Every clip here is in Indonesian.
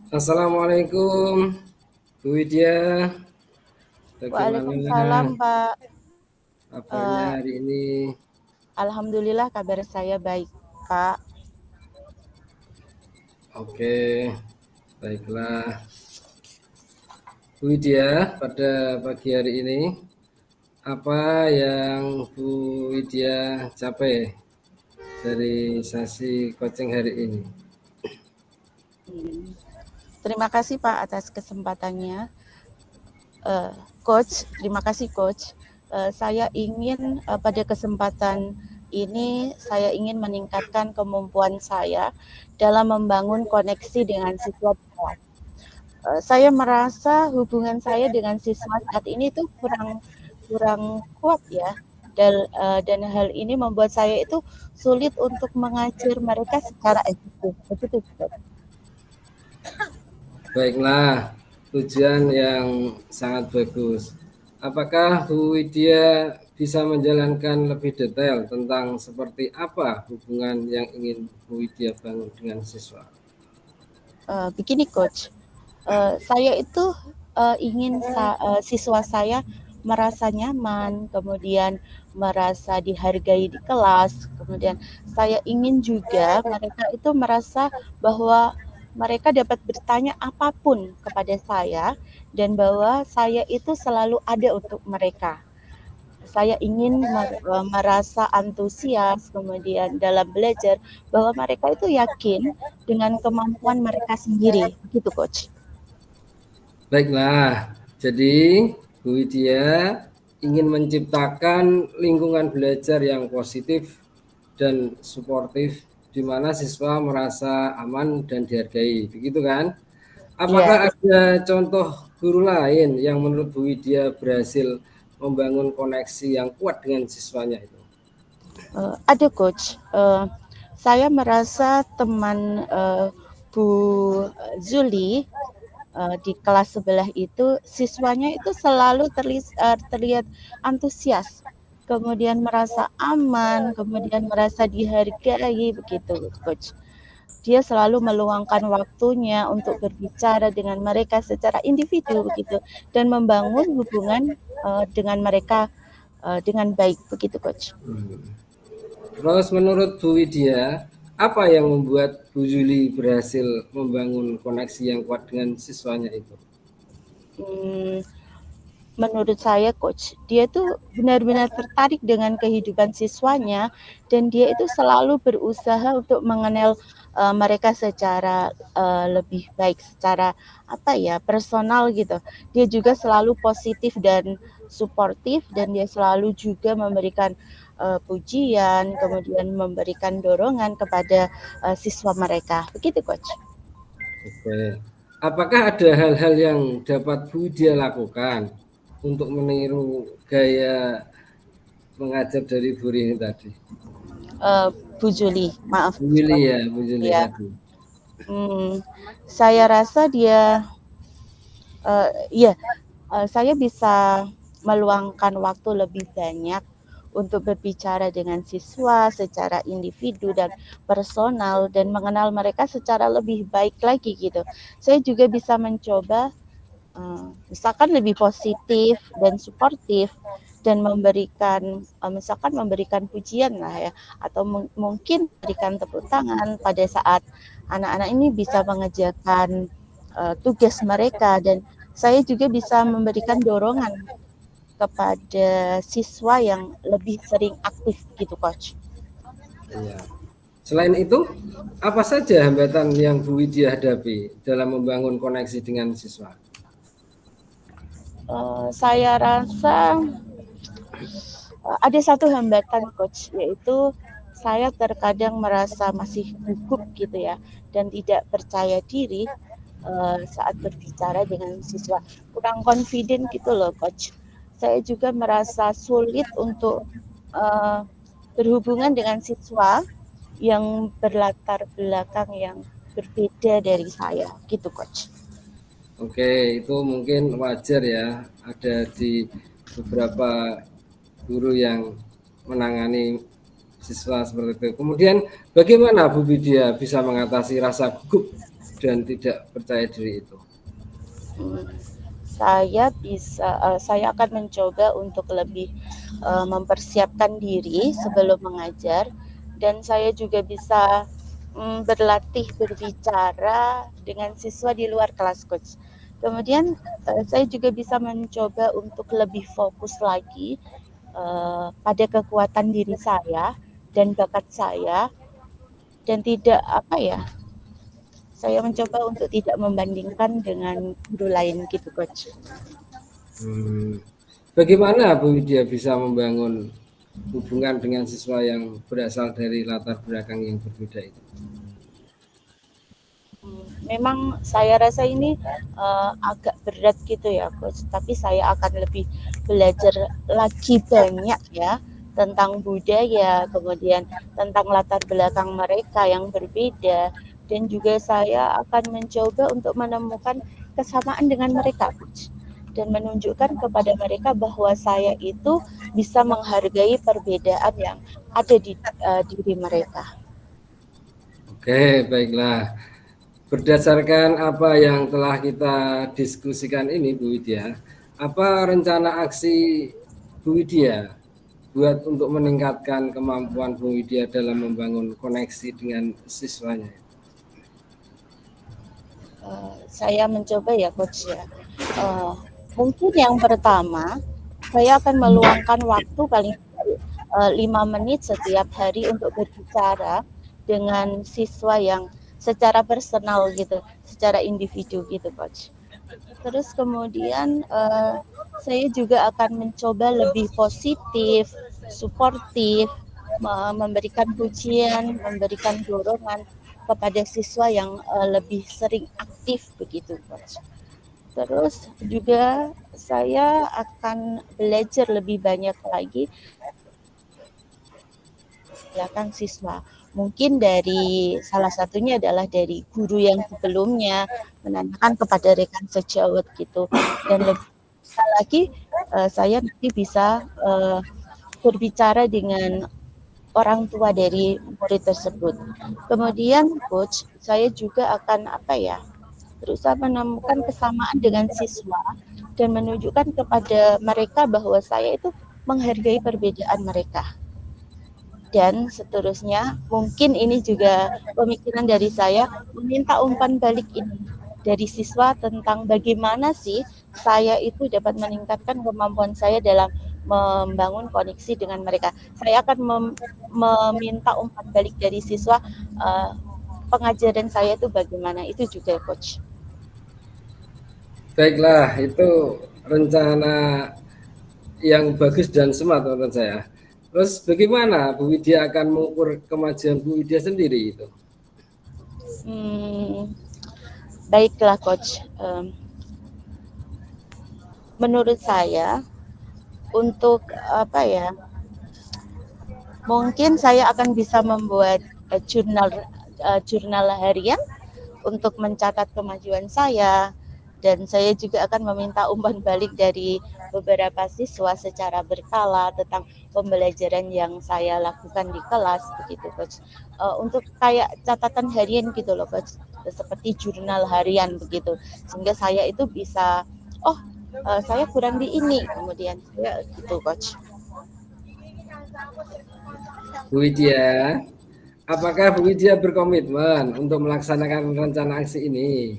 Assalamualaikum, Bu Widya. Waalaikumsalam, Bagaimana Pak. kabarnya Eh, hari ini? Alhamdulillah kabar saya baik, Pak. Oke, baiklah. Bu Widya, pada pagi hari ini, apa yang Bu Widya capai dari sesi coaching hari ini? Hmm. Terima kasih, Pak, atas kesempatannya. Eh, terima kasih, Coach. Saya ingin pada kesempatan ini saya ingin meningkatkan kemampuan saya dalam membangun koneksi dengan siswa di kelas. Saya merasa hubungan saya dengan siswa saat ini tuh kurang kurang kuat ya. Dan hal ini membuat saya itu sulit untuk mengajar mereka secara efektif. Begitu, Coach. Baiklah, tujuan yang sangat bagus. Apakah Bu Widya bisa menjalankan lebih detail tentang seperti apa hubungan yang ingin Bu Widya bangun dengan siswa? Begini, Coach. Saya itu ingin siswa saya merasa nyaman, kemudian merasa dihargai di kelas, kemudian saya ingin juga mereka itu merasa bahwa mereka dapat bertanya apapun kepada saya dan bahwa saya itu selalu ada untuk mereka. Saya ingin merasa antusias, kemudian dalam belajar bahwa mereka itu yakin dengan kemampuan mereka sendiri, begitu, Coach. Baiklah, jadi Bu Widya ingin menciptakan lingkungan belajar yang positif dan suportif di mana siswa merasa aman dan dihargai, begitu kan? Iya. Apakah ada contoh guru lain yang menurut Bu Widya berhasil membangun koneksi yang kuat dengan siswanya itu? Ada, Coach. Saya merasa teman Bu Zuli di kelas sebelah itu siswanya itu selalu terlihat antusias, kemudian merasa aman, kemudian merasa dihargai begitu, Coach. Dia selalu meluangkan waktunya untuk berbicara dengan mereka secara individu begitu dan membangun hubungan dengan mereka dengan baik begitu, Coach. Terus menurut Bu Widya, apa yang membuat Bu Juli berhasil membangun koneksi yang kuat dengan siswanya itu? Hmm, Menurut saya, Coach, dia tuh benar-benar tertarik dengan kehidupan siswanya dan dia itu selalu berusaha untuk mengenal mereka secara lebih baik, secara apa ya, personal gitu. Dia juga selalu positif dan suportif dan dia selalu juga memberikan pujian, kemudian memberikan dorongan kepada siswa mereka. Begitu, Coach. Oke. Apakah ada hal-hal yang dapat Bu Widya lakukan untuk meniru gaya mengajar dari Bu Rini tadi? Uh, Bu Juli, maaf. Bu Willy ya, Bu Juli Ya, tadi. hmm, saya rasa iya, saya bisa meluangkan waktu lebih banyak untuk berbicara dengan siswa secara individu dan personal dan mengenal mereka secara lebih baik lagi gitu. Saya juga bisa mencoba misalkan lebih positif dan suportif dan misalkan memberikan pujian lah ya atau mungkin berikan tepuk tangan pada saat anak-anak ini bisa mengerjakan tugas mereka dan saya juga bisa memberikan dorongan kepada siswa yang lebih sering aktif gitu, Coach. Iya. Selain itu, apa saja hambatan yang Bu Widya hadapi dalam membangun koneksi dengan siswa? Saya rasa ada satu hambatan, Coach, yaitu saya terkadang merasa masih gugup gitu ya dan tidak percaya diri saat berbicara dengan siswa, kurang confident gitu loh, Coach. Saya juga merasa sulit untuk uh, berhubungan dengan siswa yang berlatar belakang yang berbeda dari saya gitu, Coach. Oke, itu mungkin wajar ya, ada di beberapa guru yang menangani siswa seperti itu. Kemudian bagaimana Bu Widya bisa mengatasi rasa gugup? dan tidak percaya diri itu? Saya akan mencoba untuk lebih mempersiapkan diri sebelum mengajar, dan saya juga bisa berlatih berbicara dengan siswa di luar kelas, coach. Kemudian saya juga bisa mencoba untuk lebih fokus lagi pada kekuatan diri saya dan bakat saya, dan tidak saya mencoba untuk tidak membandingkan dengan guru lain gitu, coach. Bagaimana Bu Widya bisa membangun hubungan dengan siswa yang berasal dari latar belakang yang berbeda itu? Memang saya rasa ini agak berat gitu ya, coach. Tapi saya akan lebih belajar lagi banyak ya tentang budaya, kemudian tentang latar belakang mereka yang berbeda, dan juga saya akan mencoba untuk menemukan kesamaan dengan mereka, coach, dan menunjukkan kepada mereka bahwa saya itu bisa menghargai perbedaan yang ada di diri mereka. Oke, baiklah. Berdasarkan apa yang telah kita diskusikan ini, Bu Widya, apa rencana aksi Bu Widya buat untuk meningkatkan kemampuan Bu Widya dalam membangun koneksi dengan siswanya? Saya mencoba ya, coach ya. Mungkin yang pertama, saya akan meluangkan waktu paling 5 menit setiap hari untuk berbicara dengan siswa yang secara personal gitu, secara individu gitu, coach. Terus kemudian saya juga akan mencoba lebih positif, suportif, memberikan pujian, memberikan dorongan kepada siswa yang lebih sering aktif begitu, coach. Terus juga saya akan belajar lebih banyak lagi belakang siswa. Mungkin dari salah satunya adalah dari guru yang sebelumnya menanyakan kepada rekan sejawat gitu. Dan lebih lagi saya nanti bisa berbicara dengan orang tua dari murid tersebut. Kemudian coach, saya juga akan berusaha menemukan kesamaan dengan siswa dan menunjukkan kepada mereka bahwa saya itu menghargai perbedaan mereka. Dan seterusnya, mungkin ini juga pemikiran dari saya, meminta umpan balik ini dari siswa tentang bagaimana sih saya itu dapat meningkatkan kemampuan saya dalam membangun koneksi dengan mereka. Saya akan meminta umpan balik dari siswa pengajaran saya itu bagaimana, itu juga coach. Baiklah, itu rencana yang bagus dan smart menurut saya. Terus bagaimana Bu Widya akan mengukur kemajuan Bu Widya sendiri itu? Baiklah coach. Menurut saya untuk mungkin saya akan bisa membuat jurnal harian untuk mencatat kemajuan saya, dan saya juga akan meminta umpan balik dari beberapa siswa secara berkala tentang pembelajaran yang saya lakukan di kelas begitu, coach. Untuk kayak catatan harian gitu loh, coach, seperti jurnal harian begitu, sehingga saya itu bisa saya kurang di ini, kemudian saya gitu, coach. Bu Widya, apakah Bu Widya berkomitmen untuk melaksanakan rencana aksi ini?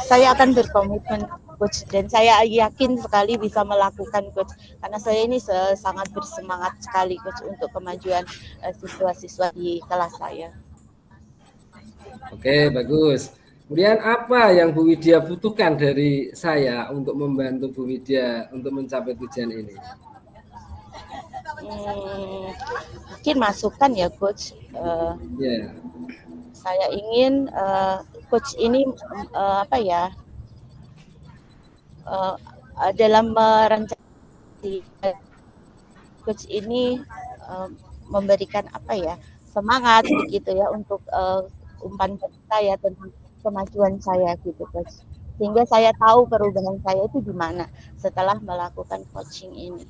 Saya akan berkomitmen, coach, dan saya yakin sekali bisa melakukan, coach, karena saya ini sangat bersemangat sekali, coach, untuk kemajuan siswa-siswa di kelas saya. Oke, bagus. Kemudian apa yang Bu Widya butuhkan dari saya untuk membantu Bu Widya untuk mencapai tujuan ini? Mungkin masukan ya, coach. Ya. Saya ingin coach ini dalam merencanakan coach ini memberikan semangat begitu ya untuk umpan saya tentang kemajuan saya gitu, coach. Sehingga saya tahu perubahan saya itu di mana setelah melakukan coaching ini.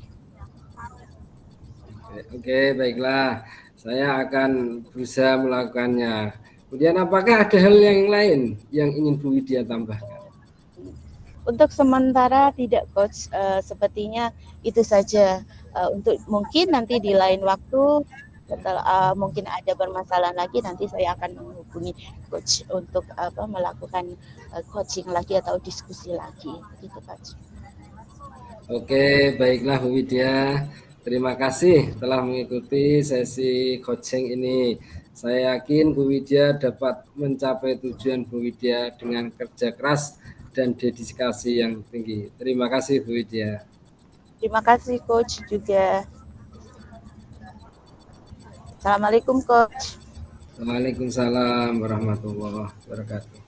Oke, baiklah. Saya akan berusaha melakukannya. Kemudian apakah ada hal yang lain yang ingin Bu Widya tambahkan? Untuk sementara tidak coach, sepertinya itu saja. Untuk mungkin nanti di lain waktu setelah mungkin ada permasalahan lagi, nanti saya akan menghubungi coach untuk melakukan coaching lagi atau diskusi lagi, gitu coach. Oke, baiklah Bu Widya. Terima kasih telah mengikuti sesi coaching ini. Saya yakin Bu Widya dapat mencapai tujuan Bu Widya dengan kerja keras dan dedikasi yang tinggi. Terima kasih Bu Widya. Terima kasih coach juga. Assalamualaikum coach. Waalaikumsalam warahmatullahi wabarakatuh.